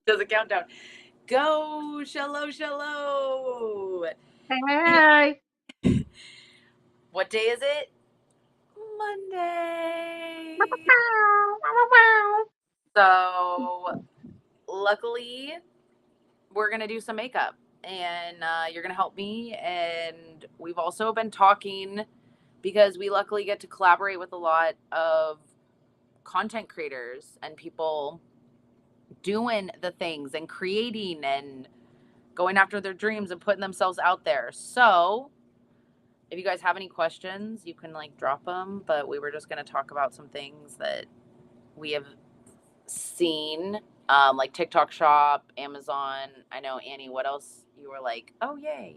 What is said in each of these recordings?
Does a countdown. Go, Shallow, Shallow. Hey. What day is it? Monday. So, luckily, we're going to do some makeup and you're going to help me. And we've also been talking because we luckily get to collaborate with a lot of content creators and people doing the things and creating and going after their dreams and putting themselves out there. So, if you guys have any questions, you can like drop them. But we were just going to talk about some things that we have seen, like TikTok Shop, Amazon. I know, Annie, what else you were like, oh, yay.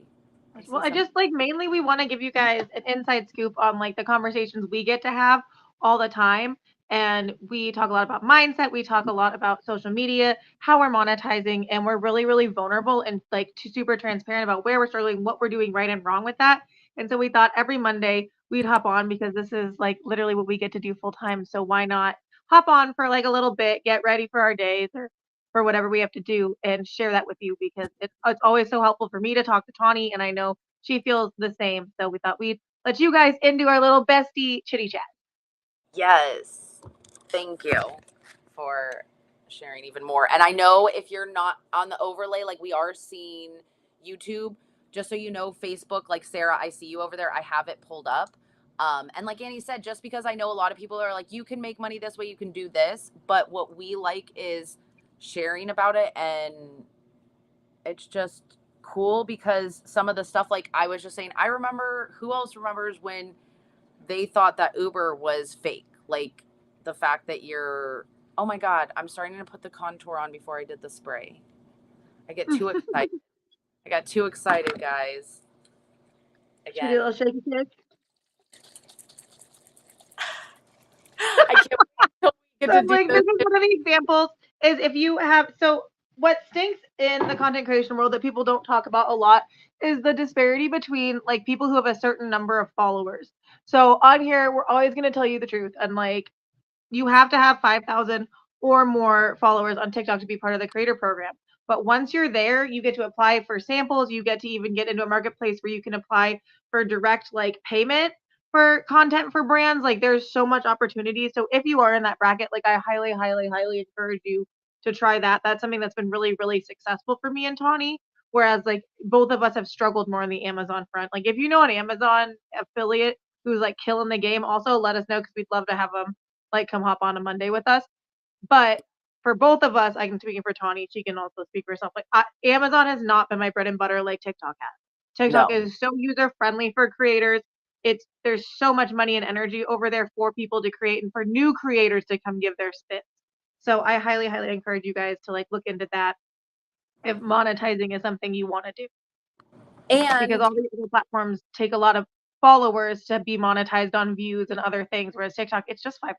Well, I just like mainly we want to give you guys an inside scoop on like the conversations we get to have all the time. And we talk a lot about mindset. We talk a lot about social media, how we're monetizing, and we're really, really vulnerable and like super transparent about where we're struggling, what we're doing right and wrong with that. And so we thought every Monday we'd hop on because this is like literally what we get to do full time. So why not hop on for like a little bit, get ready for our days or for whatever we have to do and share that with you because it's always so helpful for me to talk to Tawny, and I know she feels the same. So we thought we'd let you guys into our little bestie chitty chat. Yes. Thank you for sharing even more. And I know if you're not on the overlay, like we are seeing YouTube, just so you know, Facebook, like Sarah, I see you over there. I have it pulled up. And like Annie said, just because I know a lot of people are like, you can make money this way, you can do this. But what we like is sharing about it. And it's just cool because some of the stuff, like I was just saying, I remember, who else remembers when they thought that Uber was fake? Like the fact that you're, oh my God, I'm starting to put the contour on before I did the spray. I get too excited. I got too excited, guys. Should we do Again, a little shaky shake? I can't wait until we get So to do like this. this is one of the examples is if you have so what stinks in the content creation world that people don't talk about a lot is the disparity between like people who have a certain number of followers. So on here we're always going to tell you the truth and like you have to have 5,000 or more followers on TikTok to be part of the creator program. But once you're there, you get to apply for samples. You get to even get into a marketplace where you can apply for direct like payment for content for brands. Like there's so much opportunity. So if you are in that bracket, like I highly, highly, highly encourage you to try that. That's something that's been really, really successful for me and Tawny. Whereas like both of us have struggled more on the Amazon front. Like if you know an Amazon affiliate who's like killing the game, also let us know because we'd love to have them like come hop on a Monday with us. But for both of us, I can speak for Tawny. She can also speak for herself. Like Amazon has not been my bread and butter like TikTok has. TikTok No. is so user friendly for creators. There's so much money and energy over there for people to create and for new creators to come give their spits. So I highly, highly encourage you guys to like look into that if monetizing is something you want to do. Because And all the other platforms take a lot of followers to be monetized on views and other things, whereas TikTok, it's just 5,000.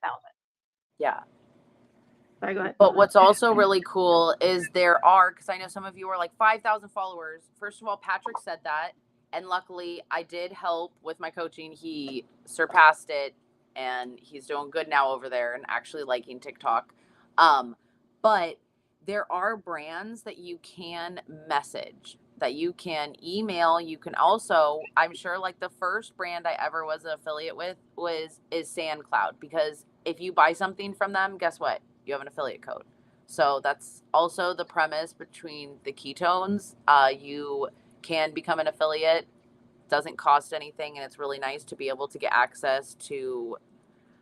yeah. Sorry, go ahead. But what's also really cool is there are, because I know some of you are like 5,000 followers. First of all, Patrick said that. And luckily, I did help with my coaching. He surpassed it and he's doing good now over there and actually liking TikTok. But there are brands that you can message, that you can email. You can also, I'm sure, like the first brand I ever was an affiliate with is SandCloud, because if you buy something from them, guess what? You have an affiliate code. So that's also the premise between the ketones. You can become an affiliate, doesn't cost anything, and it's really nice to be able to get access to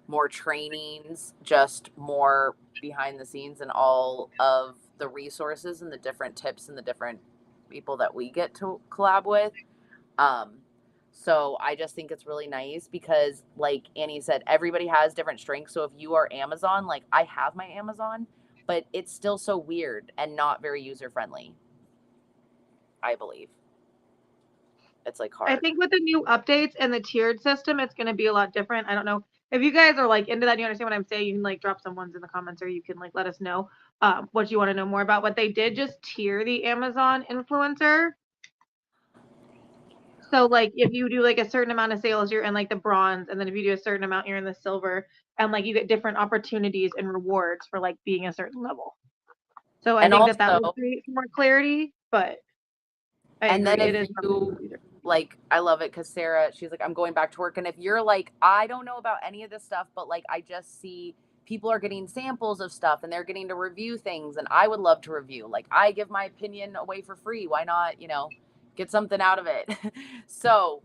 more trainings, just more behind the scenes and all of the resources and the different tips and the different people that we get to collab with. Um, so I just think it's really nice because, like Annie said, everybody has different strengths. So if you are Amazon, like I have my Amazon, but it's still so weird and not very user friendly, I believe. It's like I hard. think with the new updates and the tiered system, it's going to be a lot different. I don't know if you guys are like into that. You understand what I'm saying? You can like drop some ones in the comments, or you can like let us know what you want to know more about. What they did just tier the Amazon influencer. So like if you do like a certain amount of sales, you're in like the bronze, and then if you do a certain amount, you're in the silver, and like you get different opportunities and rewards for like being a certain level. So I And think that would also, create some more clarity, but I and agree. then It if is you like, I love it because Sarah, she's like, I'm going back to work. And if you're like, I don't know about any of this stuff, but like, I just see people are getting samples of stuff and they're getting to review things. And I would love to review. Like, I give my opinion away for free. Why not, get something out of it? So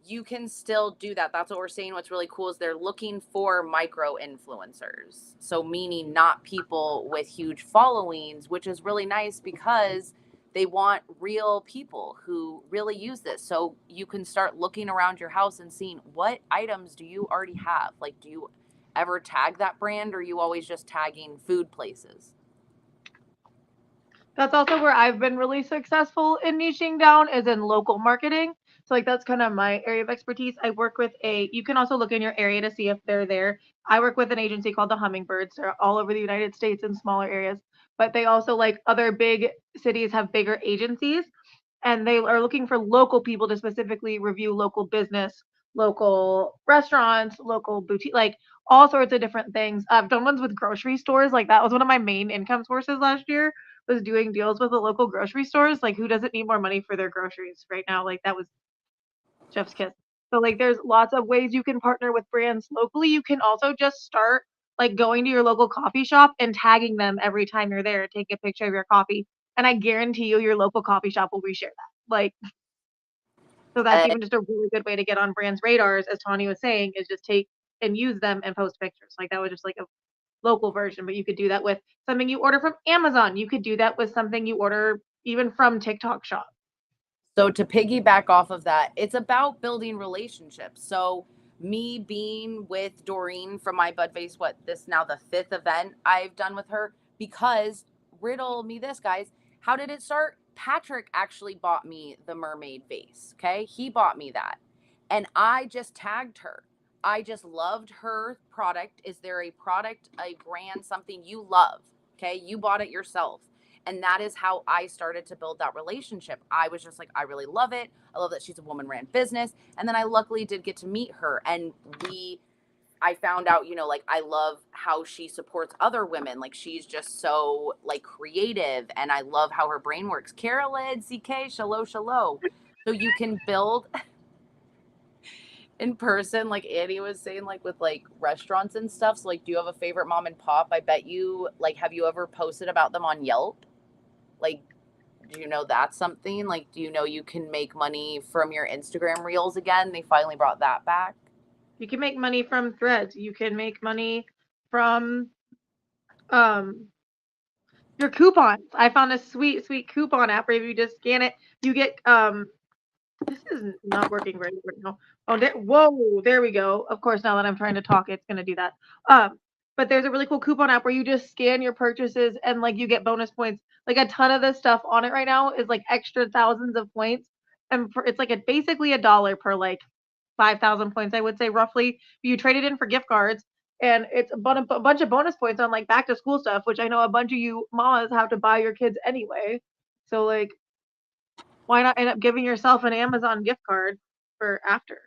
you can still do that. That's what we're saying. What's really cool is they're looking for micro influencers. So meaning not people with huge followings, which is really nice because they want real people who really use this. So you can start looking around your house and seeing what items do you already have? Like, do you ever tag that brand, or are you always just tagging food places? That's also where I've been really successful in niching down is in local marketing. So like that's kind of my area of expertise. I work with you can also look in your area to see if they're there. I work with an agency called the Hummingbirds. They're all over the United States in smaller areas, but they also like other big cities have bigger agencies and they are looking for local people to specifically review local business, local restaurants, local boutique, like all sorts of different things. I've done ones with grocery stores. Like that was one of my main income sources last year was doing deals with the local grocery stores. Like who doesn't need more money for their groceries right now? Like that was chef's kiss. So like there's lots of ways you can partner with brands locally. You can also just start like going to your local coffee shop and tagging them every time you're there. Take a picture of your coffee. And I guarantee you your local coffee shop will reshare that. Like so that's And even just a really good way to get on brands' radars, as Tawny was saying, is just take and use them and post pictures. Like that was just like a local version, but you could do that with something you order from Amazon. You could do that with something you order even from TikTok Shop. so to piggyback off of that, it's about building relationships. So me being with Doreen from my Bud Vase, what this now the fifth event I've done with her, because riddle me this, guys. How did it start? Patrick actually bought me the mermaid vase. Okay. He bought me that. And I just tagged her. I just loved her product. Is there a product, a brand, something you love? Okay. You bought it yourself. And that is how I started to build that relationship. I was just like, I really love it. I love that she's a woman ran business. And then I luckily did get to meet her. And I found out, like I love how she supports other women. Like she's just so like creative. And I love how her brain works. Carolyn, CK, shallow, shallow. So you can build in person, like Annie was saying, like with like restaurants and stuff. So like, do you have a favorite mom and pop? I bet you like, have you ever posted about them on Yelp? Like, do you know that's something? Like, do you know you can make money from your Instagram reels again? They finally brought that back. You can make money from threads. You can make money from um your coupons. I found a sweet, sweet coupon app where if you just scan it, you get this is not working right now. Oh, whoa, there we go. Of course, now that I'm trying to talk, it's gonna do that. But there's a really cool coupon app where you just scan your purchases and like you get bonus points. Like a ton of the stuff on it right now is like extra thousands of points, and it's like basically $1 per like 5,000 points, I would say roughly. You trade it in for gift cards, and it's a bunch of bonus points on like back to school stuff, which I know a bunch of you mamas have to buy your kids anyway. So like why not end up giving yourself an Amazon gift card for after?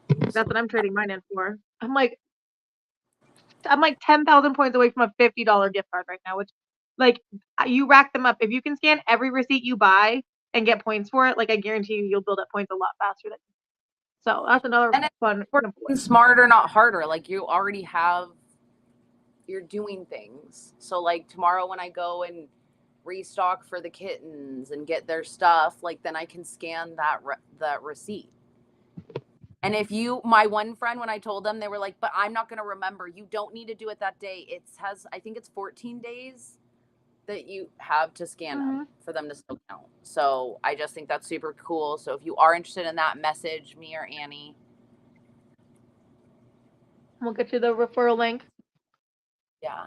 That's what I'm trading mine in for. I'm like 10,000 points away from a $50 gift card right now, which like you rack them up. If you can scan every receipt you buy and get points for it, like I guarantee you'll build up points a lot faster than. So that's another And fun it's smarter, not harder. Like you already have, you're doing things. So like tomorrow when I go and restock for the kittens and get their stuff, like then I can scan that receipt. And if my one friend, when I told them, they were like, but I'm not going to remember. You don't need to do it that day. I think it's 14 days that you have to scan them for them to still count. So I just think that's super cool. So if you are interested in that, message me or Annie. We'll get you the referral link. Yeah.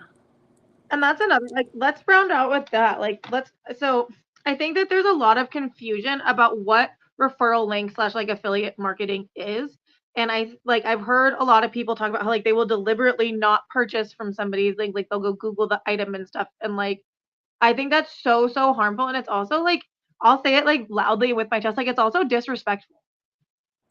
And that's another, like, let's round out with that. So I think that there's a lot of confusion about what referral link / like affiliate marketing is. And I've heard a lot of people talk about how like they will deliberately not purchase from somebody's link, like they'll go Google the item and stuff. And like, I think that's so, so harmful. And it's also like, I'll say it like loudly with my chest, like it's also disrespectful.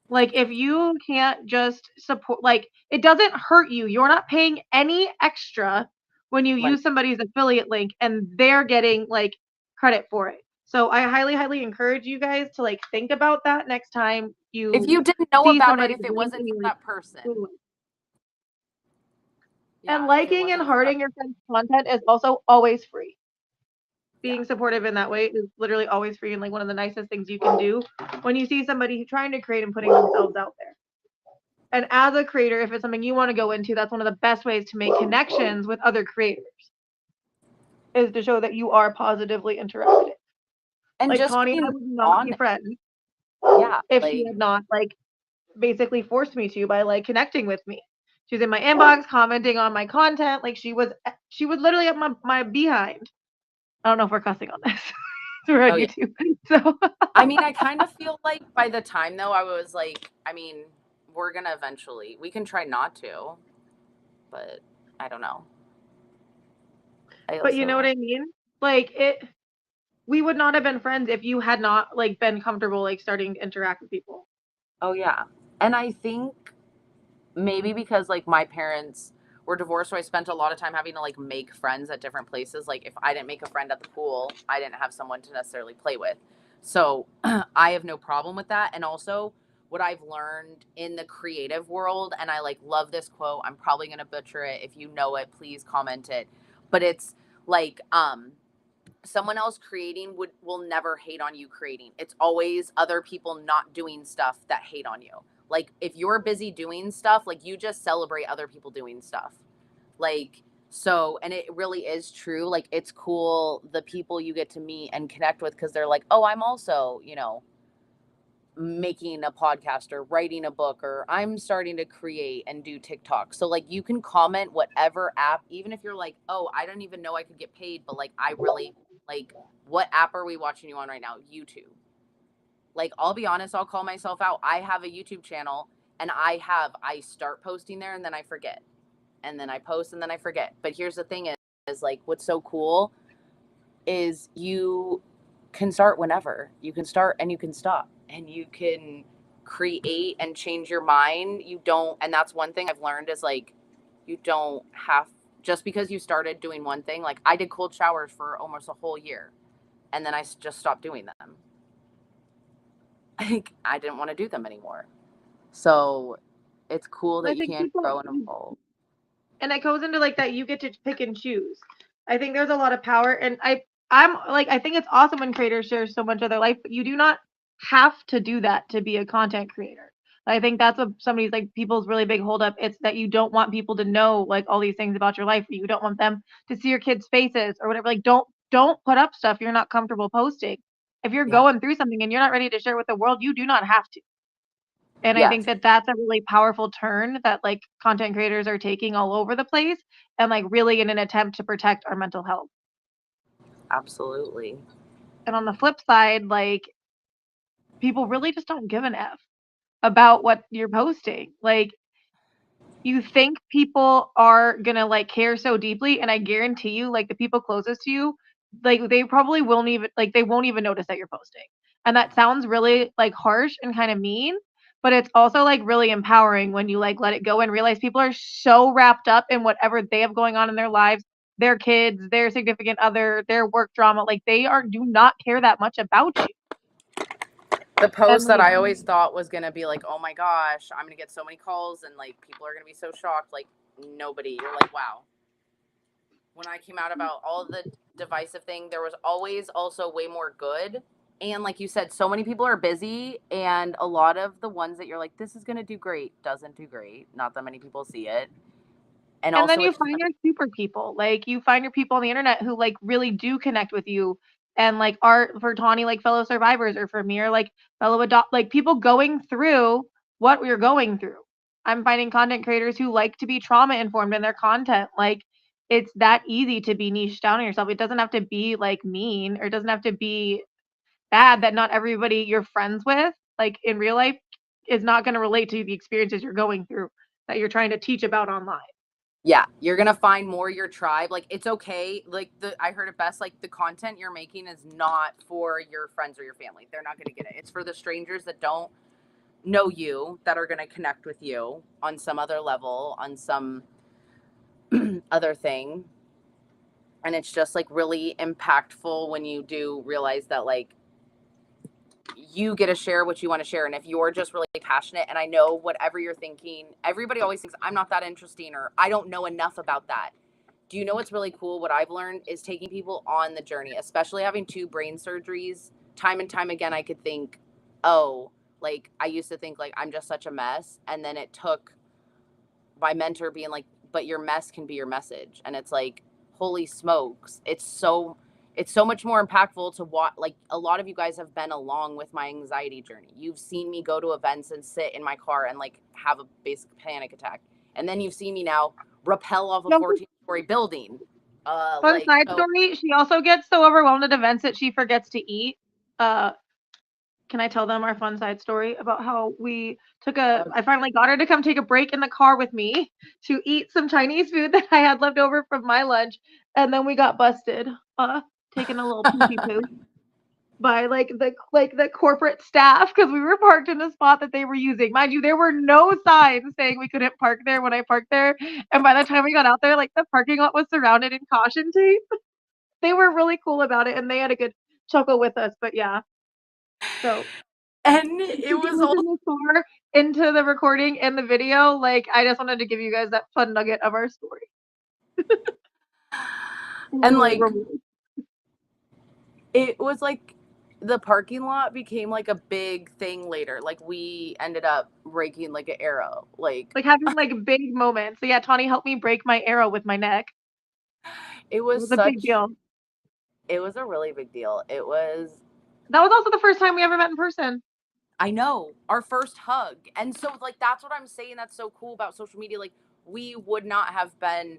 Like if you can't just support, like it doesn't hurt you. You're not paying any extra when you Like- use somebody's affiliate link and they're getting like credit for it. So I highly, highly encourage you guys to like think about that next time you If you didn't know see about it, somebody's if it link wasn't and for you like, that person. ooh. Yeah, And if it liking and wasn't for hearting that- your friend's content is also always free. Being Yeah. supportive in that way is literally always free and like one of the nicest things you can do when you see somebody trying to create and putting themselves out there. And as a creator, if it's something you want to go into, that's one of the best ways to make connections with other creators, is to show that you are positively interactive. And Like just Connie and I being would not be honest. friends Yeah. if like, she had not like basically forced me to by like connecting with me. She was in my inbox, commenting on my content. Like she was literally at my behind. I don't know if we're cussing on this. We're on Oh, yeah. YouTube. So I mean, I kind of feel like by the time though, I was like, I mean, we're gonna eventually. We can try not to, but I don't know. but you know what I mean? Like we would not have been friends if you had not like been comfortable like starting to interact with people. Oh yeah, and I think maybe because like my parents were divorced, so I spent a lot of time having to like make friends at different places. Like if I didn't make a friend at the pool, I didn't have someone to necessarily play with. So I have no problem with that. And also what I've learned in the creative world, and I like love this quote. I'm probably gonna butcher it. If you know it, please comment it. But it's like someone else creating will never hate on you creating. It's always other people not doing stuff that hate on you. Like if you're busy doing stuff, like you just celebrate other people doing stuff. Like so, and it really is true. Like it's cool the people you get to meet and connect with because they're like, oh, I'm also, making a podcast or writing a book, or I'm starting to create and do TikTok. So like you can comment whatever app, even if you're like, oh, I don't even know I could get paid, but like I really like, what app are we watching you on right now? YouTube. Like I'll be honest, I'll call myself out. I have a YouTube channel and I start posting there and then I forget. And then I post and then I forget. But here's the thing is like what's so cool is you can start whenever. You can start and you can stop and you can create and change your mind. You don't, and that's one thing I've learned is like you don't have, just because you started doing one thing. Like I did cold showers for almost a whole year and then I just stopped doing them. Like I didn't want to do them anymore. So it's cool I that you think can people, grow and evolve. and it goes into like that you get to pick and choose. I think there's a lot of power, and I'm like I think it's awesome when creators share so much of their life, but you do not have to do that to be a content creator. I think that's what somebody's like people's really big holdup. It's that you don't want people to know like all these things about your life. Or you don't want them to see your kids' faces or whatever. Like don't put up stuff you're not comfortable posting. If you're going through something and you're not ready to share with the world, you do not have to. And I think Yes, that that's a really powerful turn that like content creators are taking all over the place and like really in an attempt to protect our mental health. absolutely. And on the flip side, like people really just don't give an F about what you're posting. Like you think people are gonna like care so deeply, and I guarantee you, like the people closest to you, like they probably won't even like they won't even notice that you're posting. And that sounds really like harsh and kind of mean, but it's also like really empowering when you like let it go and realize people are so wrapped up in whatever they have going on in their lives, their kids, their significant other, their work drama. Like they are do not care that much about you. The post And that like I always thought was going to be like, oh my gosh, I'm going to get so many calls and like people are going to be so shocked. Like nobody, you're like, wow. When I came out about all of the divisive thing, there was always also way more good. And like you said, so many people are busy and a lot of the ones that you're like, this is going to do great, doesn't do great. Not that many people see it. And And then also you it's find your super people. Like you find your people on the internet who like really do connect with you and like are for Tawny like fellow survivors or for me or like fellow adopt like people going through what we're going through. I'm finding content creators who like to be trauma informed in their content. Like it's that easy to be niche down on yourself. It doesn't have to be like mean or it doesn't have to be bad that not everybody you're friends with like in real life is not going to relate to the experiences you're going through that you're trying to teach about online. yeah, you're gonna find more your tribe. Like it's okay. Like I heard it best. Like the content you're making is not for your friends or your family. They're not gonna get it. It's for the strangers that don't know you, that are gonna connect with you on some other level, on some other thing. And it's just like really impactful when you do realize that like you get to share what you want to share. And if you're just really passionate, and I know whatever you're thinking, everybody always thinks I'm not that interesting or I don't know enough about that. Do you know what's really cool? What I've learned is taking people on the journey, especially having 2 brain surgeries. Time and time again, I could think, oh, like I used to think like I'm just such a mess. And then it took my mentor being like, but your mess can be your message. And it's like, holy smokes. It's so much more impactful to what, like a lot of you guys have been along with my anxiety journey. You've seen me go to events and sit in my car and like have a basic panic attack. And then you've seen me now rappel off a 14-story building. Fun Like, side so story, she also gets so overwhelmed at events that she forgets to eat. Can I tell them our fun side story about how I finally got her to come take a break in the car with me to eat some Chinese food that I had left over from my lunch, and then we got busted, taking a little poopy poo by the corporate staff because we were parked in a spot that they were using. Mind you, there were no signs saying we couldn't park there when I parked there, and by the time we got out there, like the parking lot was surrounded in caution tape. They were really cool about it, and they had a good chuckle with us. But yeah, so and if it you can was listen all this far into the recording and the video, like I just wanted to give you guys that fun nugget of our story. and like it was like the parking lot became like a big thing later. Like we ended up breaking like an arrow. Like having like big moments. So yeah, Tawny helped me break my arrow with my neck. it It was was a big such deal. it was a really big deal. It was That was also the first time we ever met in person. I know, our first hug. And so like that's what I'm saying that's so cool about social media. Like we would not have been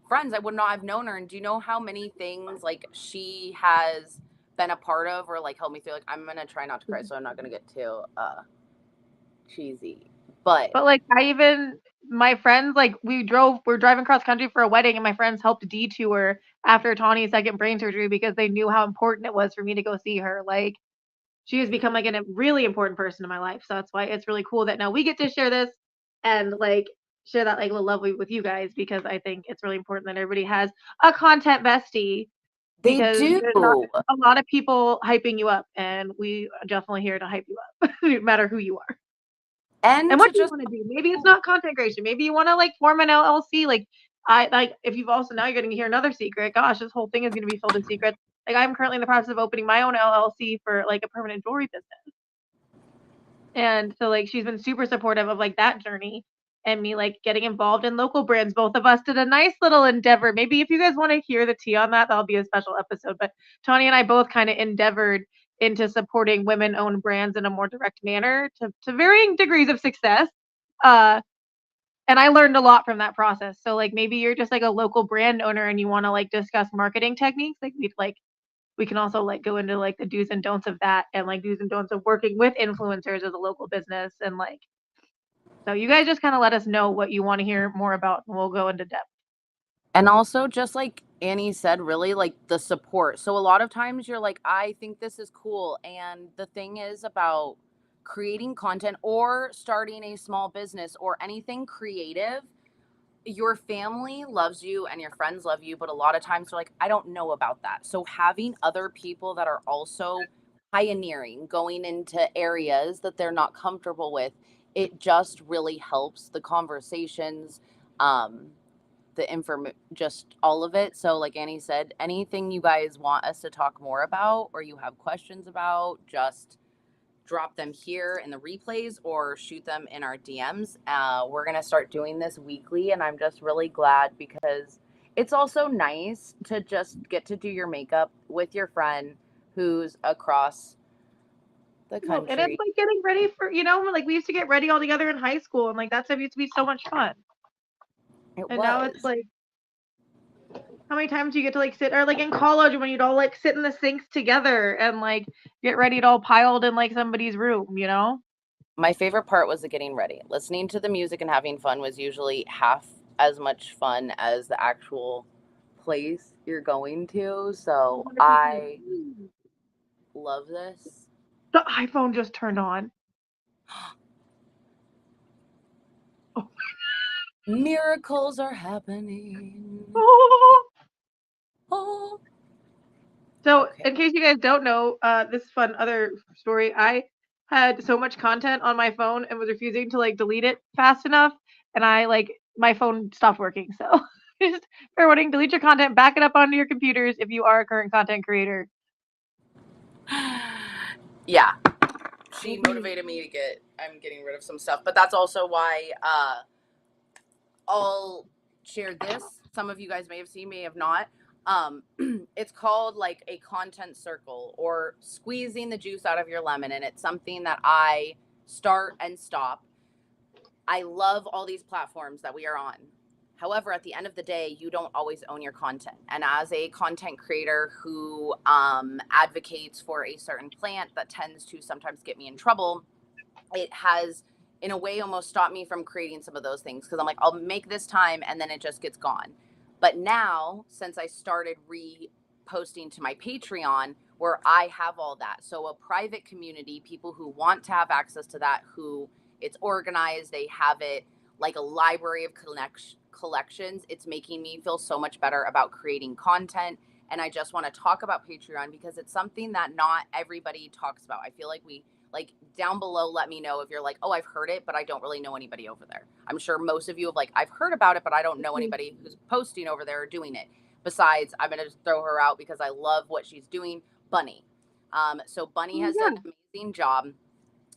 friends. I would not have known her. And do you know how many things like she has been a part of or like helped me through? Like I'm gonna try not to cry, so I'm not gonna get too cheesy. But But like my friends, like we're driving cross country for a wedding and my friends helped detour after Tawny's second brain surgery because they knew how important it was for me to go see her. Like she has become like a really important person in my life. So that's why it's really cool that now we get to share this and like share that like love with you guys because I think it's really important that everybody has a content bestie they because do. there's not a lot of people hyping you up and we are definitely here to hype you up no matter who you are. And And what to do you just want to do? Maybe it's not content creation. Maybe you want to like form an LLC. Like I like if you've also now you're going to hear another secret. Gosh, this whole thing is going to be filled with secrets. Like I'm currently in the process of opening my own LLC for like a permanent jewelry business. And so like she's been super supportive of like that journey and me like getting involved in local brands. Both of us did a nice little endeavor. Maybe if you guys want to hear the tea on that, that'll be a special episode. But Tawny and I both kind of endeavored into supporting women-owned brands in a more direct manner to varying degrees of success. Uh, and I learned a lot from that process. So like maybe you're just like a local brand owner and you want to like discuss marketing techniques. We can also like go into like the do's and don'ts of that and like do's and don'ts of working with influencers as a local business and like so you guys just kind of let us know what you want to hear more about and we'll go into depth. and also just like Annie said, really like the support. So a lot of times you're like, I think this is cool. And the thing is about creating content or starting a small business or anything creative, your family loves you and your friends love you, but a lot of times they're like, I don't know about that. So having other people that are also pioneering, going into areas that they're not comfortable with, it just really helps the conversations, the inform just all of it. So like Annie said, anything you guys want us to talk more about or you have questions about, just drop them here in the replays or shoot them in our DMs. We're going to start doing this weekly, and I'm just really glad because it's also nice to just get to do your makeup with your friend who's across the Well, and it's country. like getting ready for, like we used to get ready all together in high school and like that stuff used to be so much fun. It And now it's was. like how many times do you get to like sit or like in college when you'd all like sit in the sinks together and like get ready to all piled in like somebody's room? My favorite part was the getting ready. Listening to the music and having fun was usually half as much fun as the actual place you're going to. So 100%. I love this. The iPhone just turned on. Miracles are happening. Oh, Oh. So, Okay. in case you guys don't know, this fun other story, I had so much content on my phone and was refusing to like delete it fast enough, and my phone stopped working. So, just fair warning, delete your content, back it up onto your computers if you are a current content creator. Yeah. She motivated me to I'm getting rid of some stuff, but that's also why I'll share this. Some of you guys may have seen, may have not. It's called like a content circle or squeezing the juice out of your lemon. And it's something that I start and stop. I love all these platforms that we are on. However, at the end of the day, you don't always own your content. And as a content creator who advocates for a certain plant that tends to sometimes get me in trouble, it has in a way almost stopped me from creating some of those things because I'm like, I'll make this time and then it just gets gone. But now, since I started reposting to my Patreon, where I have all that, so a private community, people who want to have access to that, who it's organized, they have it like a library of collections. It's making me feel so much better about creating content. And I just want to talk about Patreon because it's something that not everybody talks about. I feel like like down below, let me know if you're like, oh, I've heard it, but I don't really know anybody over there. I'm sure most of you have like, I've heard about it, but I don't know anybody who's posting over there or doing it. Besides, I'm going to just throw her out because I love what she's doing. Bunny. So Bunny has done an amazing job.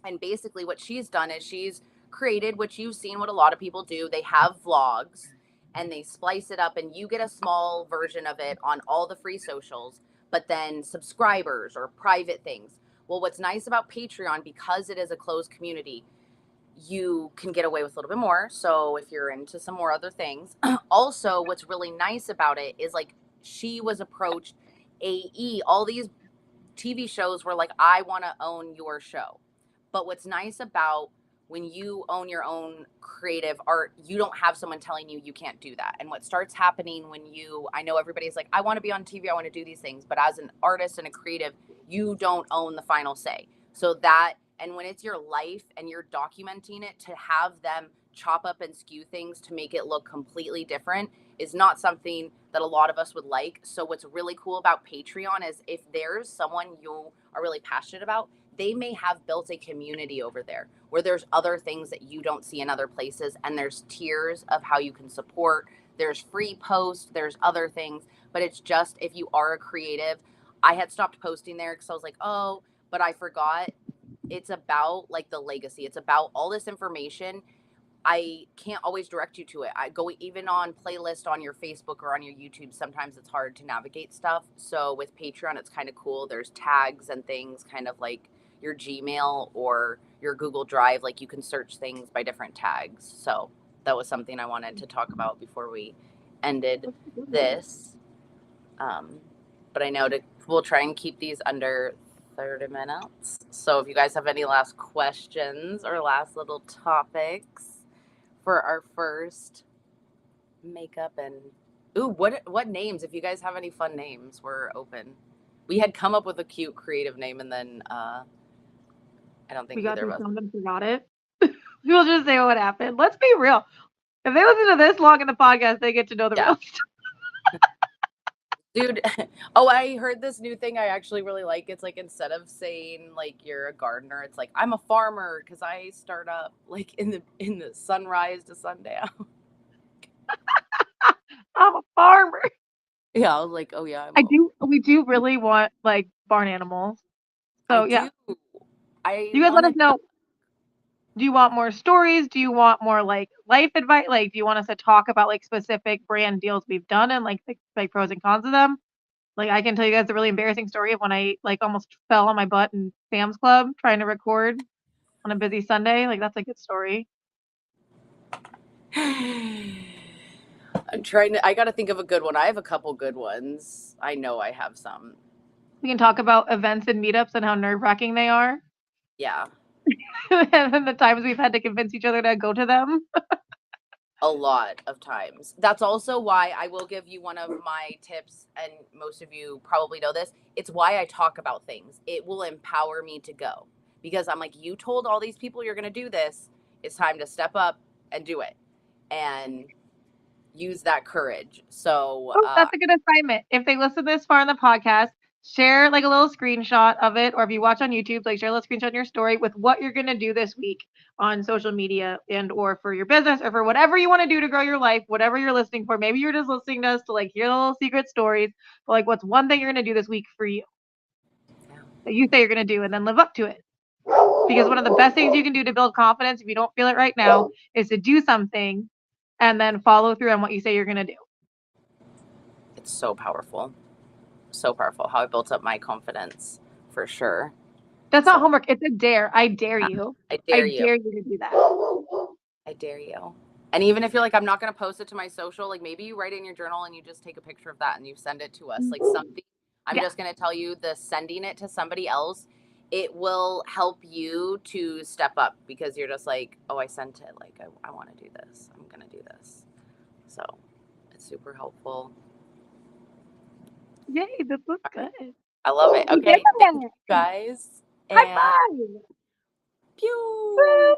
And basically what she's done is she's created, which you've seen what a lot of people do. They have vlogs and they splice it up and you get a small version of it on all the free socials, but then subscribers or private things. Well, what's nice about Patreon, because it is a closed community, you can get away with a little bit more. So if you're into some more other things, also what's really nice about it is like she was approached AE, all these TV shows were like, I want to own your show. But what's nice about when you own your own creative art, you don't have someone telling you you can't do that. And what starts happening when I know everybody's like, I want to be on TV, I want to do these things. But as an artist and a creative, you don't own the final say. So that, and when it's your life and you're documenting it, to have them chop up and skew things to make it look completely different is not something that a lot of us would like. So what's really cool about Patreon is if there's someone you are really passionate about, they may have built a community over there where there's other things that you don't see in other places, and there's tiers of how you can support. There's free posts, there's other things, but it's just if you are a creative. I had stopped posting there because I was like, oh, but I forgot. It's about like the legacy. It's about all this information. I can't always direct you to it. I go even on playlist on your Facebook or on your YouTube. Sometimes it's hard to navigate stuff. So with Patreon, it's kind of cool. There's tags and things kind of like your Gmail or your Google Drive. Like you can search things by different tags. So that was something I wanted to talk about before we ended this. But I know we'll try and keep these under 30 minutes. So if you guys have any last questions or last little topics for our first makeup and what names, if you guys have any fun names, we're open. We had come up with a cute creative name and then I don't think We got either to of us and forgot it. We'll just say what happened. Let's be real. If they listen to this long in the podcast, they get to know the real stuff. Dude. Oh, I heard this new thing I actually really like. It's like instead of saying like you're a gardener, it's like I'm a farmer because I start up like in the sunrise to sundown. I'm a farmer. Yeah, I was like, oh yeah, We do really want like barn animals. So yeah, you guys let us know. Do you want more stories? Do you want more like life advice? Like, do you want us to talk about like specific brand deals we've done and like the pros and cons of them? Like, I can tell you guys a really embarrassing story of when I like almost fell on my butt in Sam's Club trying to record on a busy Sunday. Like, that's a good story. I'm trying to. I got to think of a good one. I have a couple good ones. I know I have some. We can talk about events and meetups and how nerve-wracking they are. Yeah. And then the times we've had to convince each other to go to them. A lot of times. That's also why I will give you one of my tips, and most of you probably know this. It's why I talk about things. It will empower me to go because I'm like, you told all these people you're going to do this. It's time to step up and do it. And use that courage. So Oh, that's a good assignment. If they listen this far in the podcast, share like a little screenshot of it, or if you watch on YouTube, like share a little screenshot in your story with what you're gonna do this week on social media and or for your business or for whatever you want to do to grow your life, whatever you're listening for. Maybe you're just listening to us to like hear the little secret stories, but like what's one thing you're gonna do this week for you that you say you're gonna do and then live up to it. Because one of the best things you can do to build confidence if you don't feel it right now is to do something and then follow through on what you say you're gonna do. it's so powerful. So powerful. How I built up my confidence for sure. That's not So, homework. It's a dare. I dare you. I dare you. dare you to do that. I dare you. And even if you're like, I'm not going to post it to my social, like maybe you write in your journal and you just take a picture of that and you send it to us. Like something, I'm just going to tell you the sending it to somebody else, it will help you to step up because you're just like, oh, I sent it. Like, I want to do this. I'm going to do this. So it's super helpful. Yay, this looks good. I love it. Okay. Thank you guys. High five. Pew.